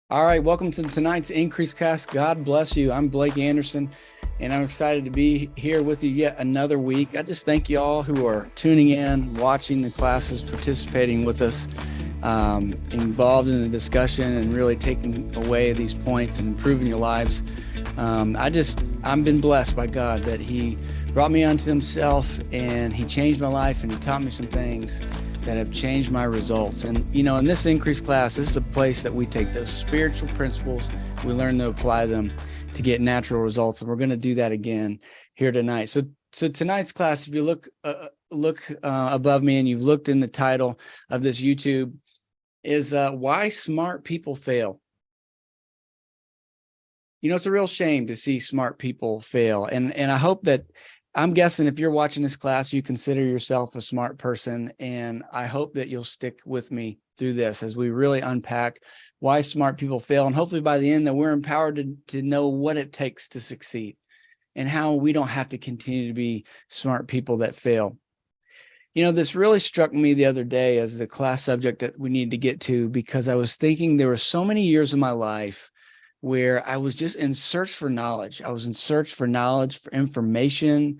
All right, welcome to tonight's Increase Cast. God bless you. I'm Blake Anderson, and I'm excited to be here with you yet another week. I just thank you all who are tuning in, watching the classes, participating with us, involved in the discussion, and really taking away these points and improving your lives. I've been blessed by God that He brought me unto Himself, and He changed my life, and He taught me some things that have changed my results. And, in this increased class, this is a place that we take those spiritual principles, we learn to apply them to get natural results. And we're going to do that again here tonight. So tonight's class, if you look above me and you've looked in the title of this YouTube, is why smart people fail. It's a real shame to see smart people fail. And I hope that, I'm guessing if you're watching this class, you consider yourself a smart person. And I hope that you'll stick with me through this as we really unpack why smart people fail. And hopefully by the end that we're empowered to know what it takes to succeed and how we don't have to continue to be smart people that fail. This really struck me the other day as the class subject that we need to get to, because I was thinking there were so many years of my life where I was just in search for knowledge. I was in search for knowledge, for information,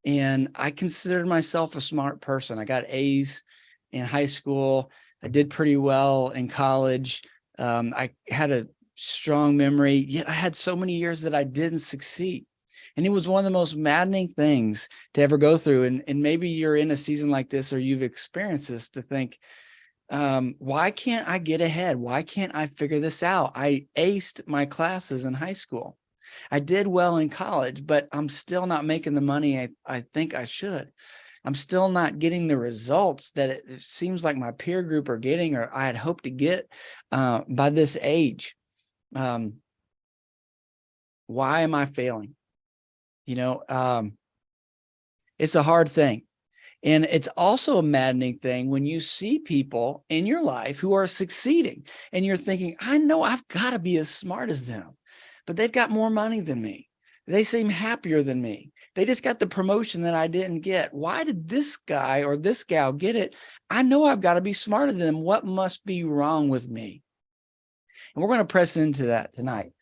and I considered myself a smart person. I got A's in high school. I did pretty well in college. I had a strong memory, yet I had so many years that I didn't succeed. And it was one of the most maddening things to ever go through. And maybe you're in a season like this, or you've experienced this, to think, why can't I get ahead? Why can't I figure this out? I aced my classes in high school. I did well in college, but I'm still not making the money I think I should. I'm still not getting the results that it seems like my peer group are getting, or I had hoped to get by this age. Why am I failing? It's a hard thing. And it's also a maddening thing when you see people in your life who are succeeding and you're thinking, I know I've got to be as smart as them, but they've got more money than me. They seem happier than me. They just got the promotion that I didn't get. Why did this guy or this gal get it? I know I've got to be smarter than them. What must be wrong with me? And we're going to press into that tonight,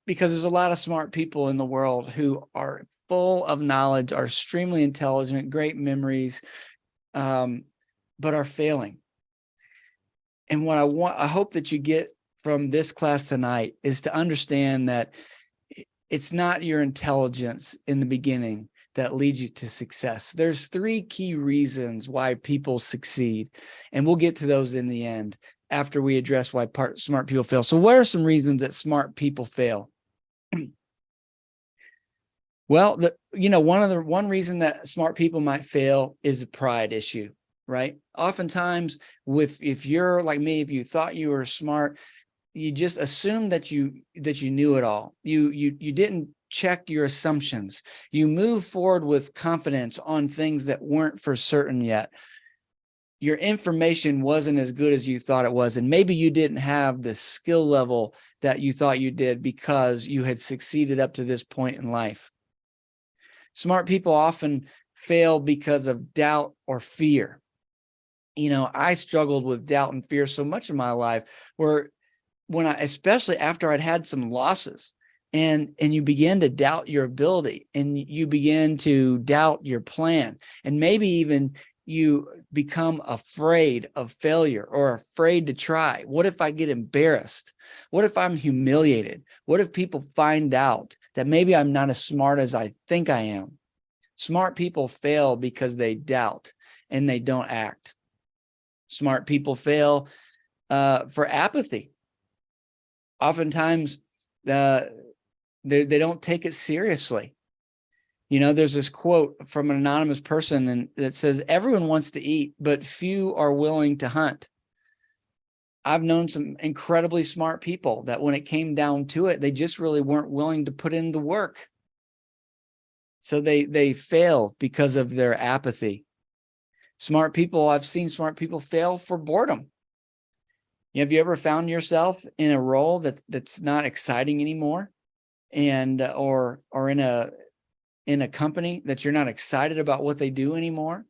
because there's a lot of smart people in the world who are full of knowledge, are extremely intelligent, great memories, but are failing. And what I hope that you get from this class tonight is to understand that it's not your intelligence in the beginning that leads you to success. There's three key reasons why people succeed, and we'll get to those in the end after we address why smart people fail. So what are some reasons that smart people fail? Well, one reason that smart people might fail is a pride issue, right? Oftentimes, if you're like me, if you thought you were smart, you just assumed that you knew it all. You didn't check your assumptions. You move forward with confidence on things that weren't for certain yet. Your information wasn't as good as you thought it was, and maybe you didn't have the skill level that you thought you did because you had succeeded up to this point in life. Smart people often fail because of doubt or fear. I struggled with doubt and fear so much in my life, where especially after I'd had some losses, and you begin to doubt your ability, and you begin to doubt your plan, and maybe even you become afraid of failure or afraid to try. What if I get embarrassed? What if I'm humiliated? What if people find out that maybe I'm not as smart as I think I am? Smart people fail because they doubt and they don't act. Smart people fail for apathy. Oftentimes, they don't take it seriously. There's this quote from an anonymous person, and that says, everyone wants to eat, but few are willing to hunt. I've known some incredibly smart people that when it came down to it, they just really weren't willing to put in the work. So they fail because of their apathy. I've seen smart people fail for boredom. Have you ever found yourself in a role that's not exciting anymore, and or in a company that you're not excited about what they do anymore?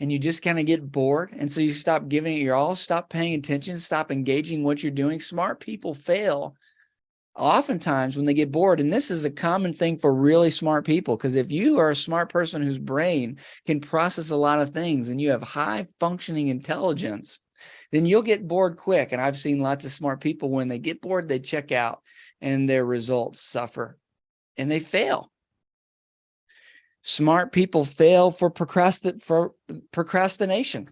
and you just kind of get bored. And so you stop giving it your all, stop paying attention, stop engaging what you're doing. Smart people fail oftentimes when they get bored. And this is a common thing for really smart people, because if you are a smart person whose brain can process a lot of things and you have high functioning intelligence, then you'll get bored quick. And I've seen lots of smart people, when they get bored, they check out and their results suffer and they fail. Smart people fail for procrastination,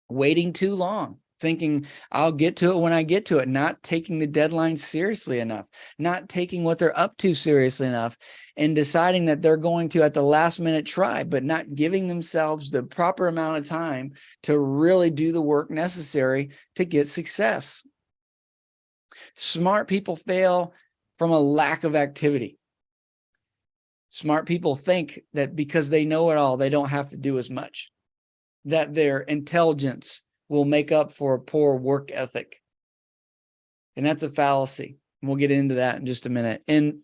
waiting too long, thinking I'll get to it when I get to it, not taking the deadline seriously enough, not taking what they're up to seriously enough, and deciding that they're going to at the last minute try, but not giving themselves the proper amount of time to really do the work necessary to get success. Smart people fail from a lack of activity. Smart people think that because they know it all, they don't have to do as much, that their intelligence will make up for a poor work ethic. And that's a fallacy. And we'll get into that in just a minute. And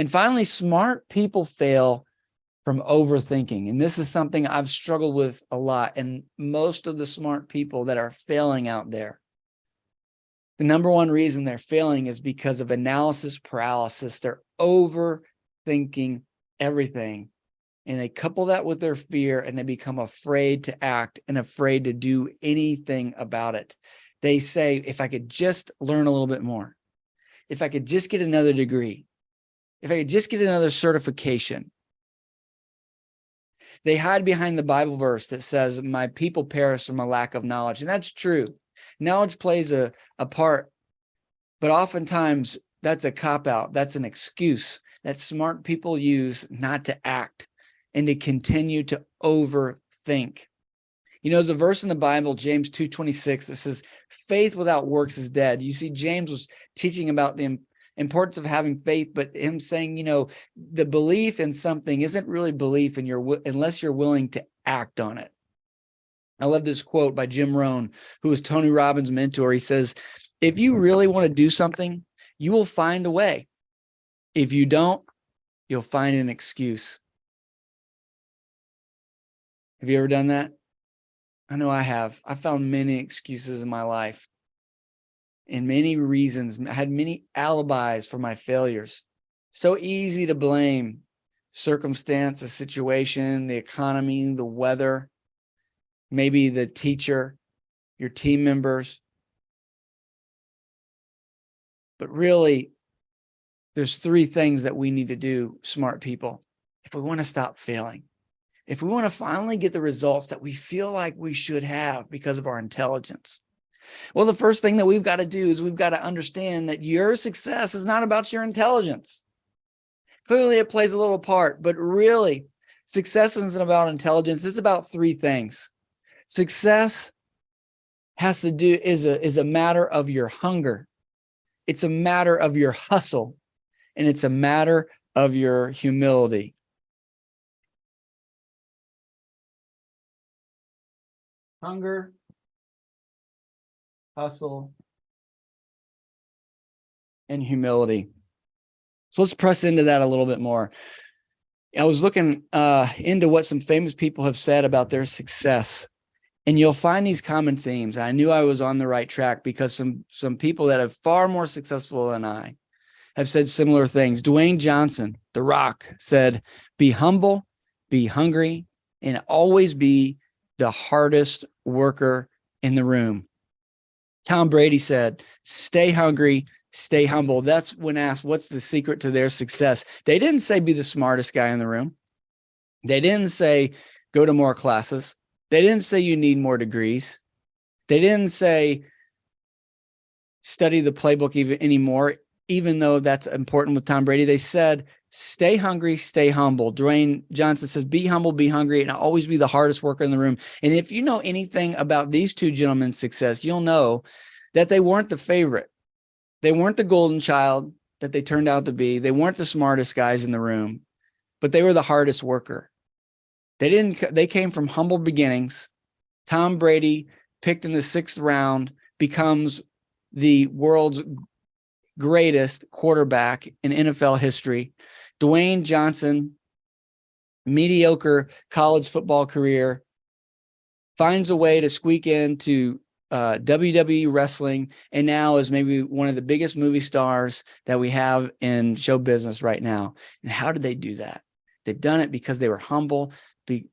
finally, smart people fail from overthinking. And this is something I've struggled with a lot. And most of the smart people that are failing out there, the number one reason they're failing is because of analysis paralysis. They're overthinking everything. And they couple that with their fear, and they become afraid to act and afraid to do anything about it. They say, if I could just learn a little bit more, if I could just get another degree, if I could just get another certification. They hide behind the Bible verse that says, my people perish from a lack of knowledge. And that's true. Knowledge plays a part, but oftentimes that's a cop-out. That's an excuse that smart people use not to act and to continue to overthink. You know, there's a verse in the Bible, James 2:26, that says, faith without works is dead. You see, James was teaching about the importance of having faith, but him saying, you know, the belief in something isn't really belief unless you're willing to act on it. I love this quote by Jim Rohn, who was Tony Robbins' mentor. He says, if you really want to do something, you will find a way. If you don't, you'll find an excuse. Have you ever done that? I know I have. I found many excuses in my life and many reasons. I had many alibis for my failures. So easy to blame circumstance, the situation, the economy, the weather, maybe the teacher, your team members. But really, there's three things that we need to do, smart people, if we want to stop failing. If we want to finally get the results that we feel like we should have because of our intelligence. Well, the first thing that we've got to do is we've got to understand that your success is not about your intelligence. Clearly, it plays a little part, but really, success isn't about intelligence. It's about three things. Success is a matter of your hunger. It's a matter of your hustle, and it's a matter of your humility. Hunger, hustle, and humility. So let's press into that a little bit more. I was looking into what some famous people have said about their success, and you'll find these common themes. I knew I was on the right track because some people that are far more successful than I have said similar things. Dwayne Johnson, The Rock, said, be humble, be hungry, and always be the hardest worker in the room. Tom Brady said, stay hungry, stay humble. That's when asked, what's the secret to their success? They didn't say be the smartest guy in the room. They didn't say go to more classes. They didn't say you need more degrees. They didn't say study the playbook anymore, even though that's important with Tom Brady. They said, stay hungry, stay humble. Dwayne Johnson says, be humble, be hungry, and always be the hardest worker in the room. And if you know anything about these two gentlemen's success, you'll know that they weren't the favorite. They weren't the golden child that they turned out to be. They weren't the smartest guys in the room, but they were the hardest worker. They came from humble beginnings. Tom Brady, picked in the 6th round, becomes the world's greatest quarterback in NFL history. Dwayne Johnson, mediocre college football career, finds a way to squeak into WWE wrestling, and now is maybe one of the biggest movie stars that we have in show business right now. And how did they do that? They've done it because they were humble,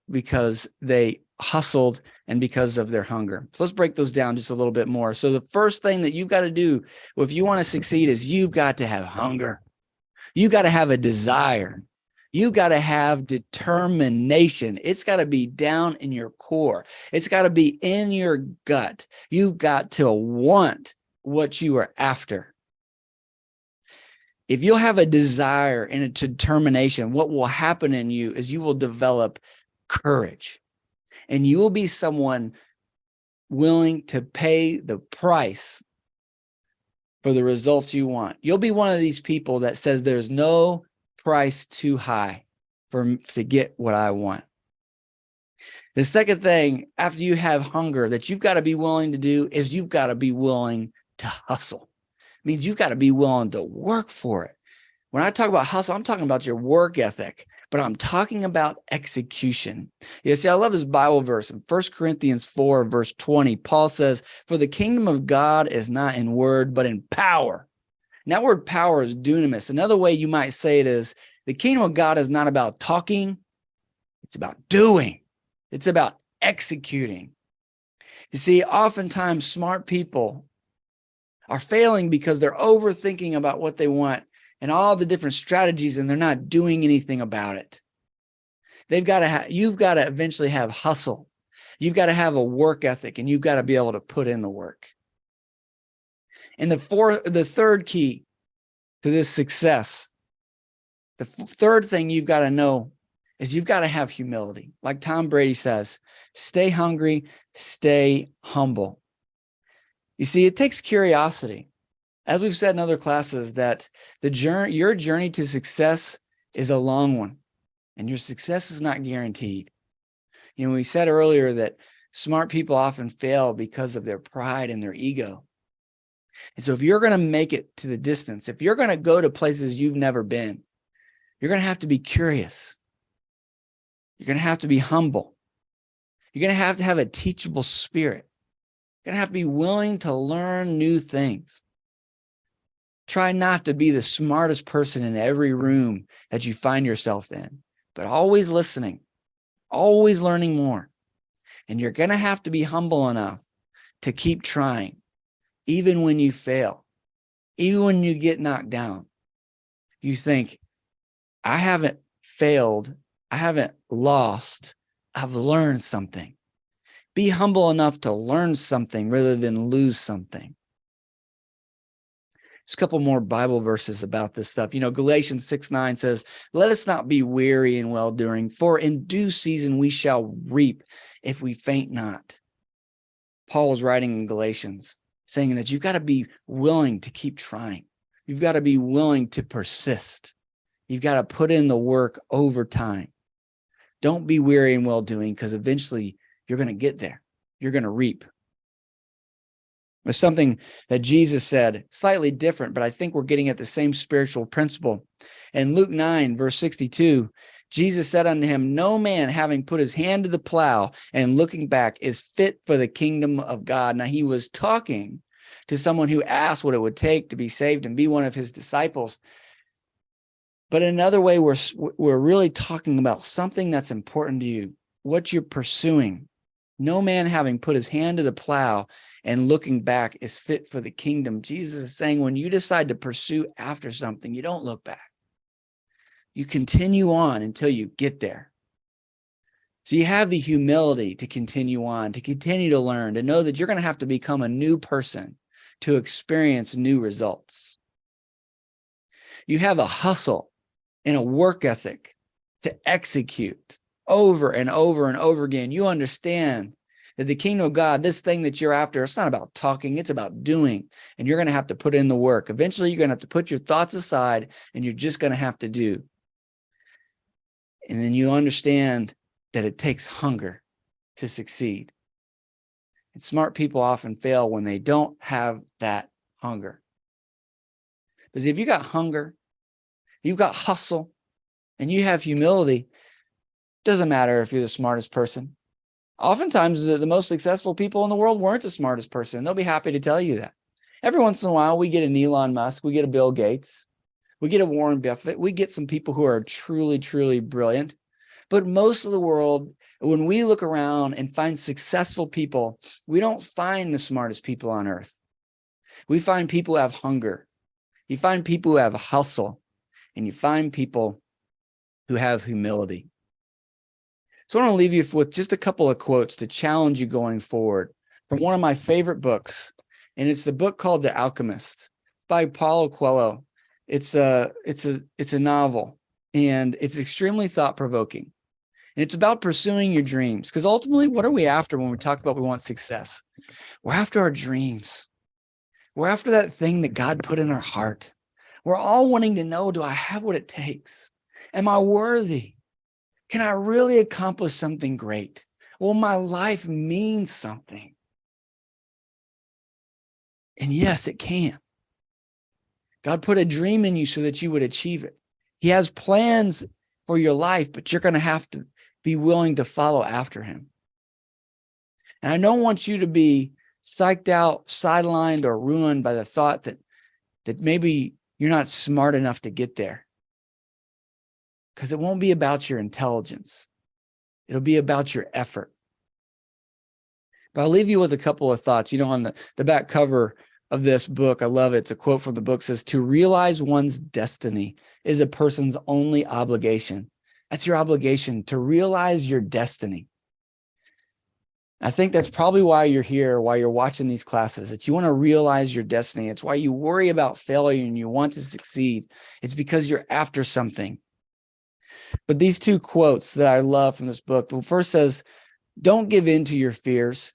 because they hustled, and because of their hunger. So let's break those down just a little bit more. So the first thing that you've got to do if you want to succeed is you've got to have hunger. You got to have a desire. You got to have determination. It's got to be down in your core. It's got to be in your gut. You've got to want what you are after. If you'll have a desire and a determination, what will happen in you is you will develop courage, and you will be someone willing to pay the price for the results you want. You'll be one of these people that says there's no price too high to get what I want. The second thing, after you have hunger, that you've got to be willing to do is you've got to be willing to hustle. It means you've got to be willing to work for it. When I talk about hustle, I'm talking about your work ethic, but I'm talking about execution. You see, I love this Bible verse in 1 Corinthians 4, verse 20. Paul says, "For the kingdom of God is not in word, but in power." And that word power is dunamis. Another way you might say it is, the kingdom of God is not about talking, it's about doing. It's about executing. You see, oftentimes smart people are failing because they're overthinking about what they want and all the different strategies, and they're not doing anything about it. You've got to eventually have hustle. You've got to have a work ethic, and you've got to be able to put in the work. And the third key to this success, the third thing you've got to know is you've got to have humility. Like Tom Brady says, stay hungry, stay humble. You see, it takes curiosity. As we've said in other classes, that your journey to success is a long one, and your success is not guaranteed. You know, we said earlier that smart people often fail because of their pride and their ego. And so if you're going to make it to the distance, if you're going to go to places you've never been, you're going to have to be curious. You're going to have to be humble. You're going to have a teachable spirit. You're going to have to be willing to learn new things. Try not to be the smartest person in every room that you find yourself in, but always listening, always learning more. And you're going to have to be humble enough to keep trying, even when you fail, even when you get knocked down. You think, I haven't failed, I haven't lost, I've learned something. Be humble enough to learn something rather than lose something. There's a couple more Bible verses about this stuff. You know, Galatians 6:9 says, "Let us not be weary in well-doing, for in due season we shall reap if we faint not." Paul was writing in Galatians, saying that you've got to be willing to keep trying. You've got to be willing to persist. You've got to put in the work over time. Don't be weary in well-doing, because eventually you're going to get there. You're going to reap. There's something that Jesus said, slightly different, but I think we're getting at the same spiritual principle. In Luke 9, verse 62, Jesus said unto him, "No man having put his hand to the plow and looking back is fit for the kingdom of God." Now, he was talking to someone who asked what it would take to be saved and be one of his disciples. But in another way, we're really talking about something that's important to you, what you're pursuing. No man having put his hand to the plow and looking back is fit for the kingdom. Jesus is saying when you decide to pursue after something, you don't look back. You continue on until you get there. So you have the humility to continue on, to continue to learn, to know that you're going to have to become a new person to experience new results. You have a hustle and a work ethic to execute over and over and over again. You understand that the kingdom of God, this thing that you're after, it's not about talking, it's about doing. And you're going to have to put in the work. Eventually, you're going to have to put your thoughts aside, and you're just going to have to do. And then you understand that it takes hunger to succeed. And smart people often fail when they don't have that hunger. Because if you got hunger, you've got hustle, and you have humility, it doesn't matter if you're the smartest person. Oftentimes, the most successful people in the world weren't the smartest person. They'll be happy to tell you that. Every once in a while, we get an Elon Musk, we get a Bill Gates, we get a Warren Buffett, we get some people who are truly, truly brilliant. But most of the world, when we look around and find successful people, we don't find the smartest people on earth. We find people who have hunger. You find people who have hustle, and you find people who have humility. So I want to leave you with just a couple of quotes to challenge you going forward from one of my favorite books. And it's the book called The Alchemist by Paulo Coelho. It's a novel, and it's extremely thought-provoking. And it's about pursuing your dreams. Because ultimately, what are we after when we talk about we want success? We're after our dreams. We're after that thing that God put in our heart. We're all wanting to know, do I have what it takes? Am I worthy? Can I really accomplish something great? Will my life mean something? And yes, it can. God put a dream in you so that you would achieve it. He has plans for your life, but you're going to have to be willing to follow after him. And I don't want you to be psyched out, sidelined, or ruined by the thought that maybe you're not smart enough to get there. Because it won't be about your intelligence. It'll be about your effort. But I'll leave you with a couple of thoughts. On the back cover of this book, I love it. It's a quote from the book. It says, to realize one's destiny is a person's only obligation. That's your obligation, to realize your destiny. I think that's probably why you're here, why you're watching these classes, that you want to realize your destiny. It's why you worry about failure and you want to succeed. It's because you're after something. But these two quotes that I love from this book, the first says, don't give in to your fears.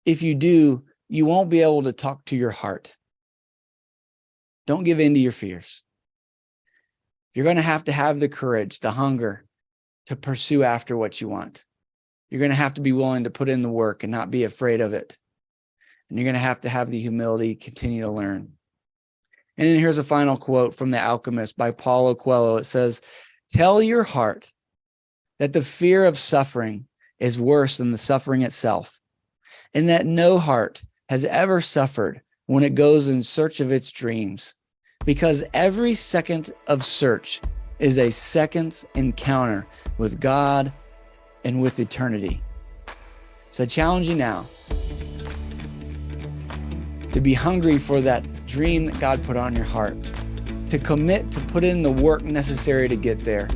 If you do, you won't be able to talk to your heart. Don't give in to your fears. You're going to have the courage, the hunger to pursue after what you want. You're going to be willing to put in the work and not be afraid of it. And you're going to have the humility to continue to learn. And then here's a final quote from The Alchemist by Paulo Coelho. It says, tell your heart that the fear of suffering is worse than the suffering itself, and that no heart has ever suffered when it goes in search of its dreams, because every second of search is a second's encounter with God and with eternity. So I challenge you now to be hungry for that dream that God put on your heart, to commit to put in the work necessary to get there,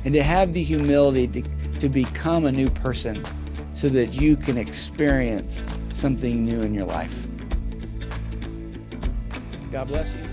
and to have the humility to become a new person so that you can experience something new in your life. God bless you.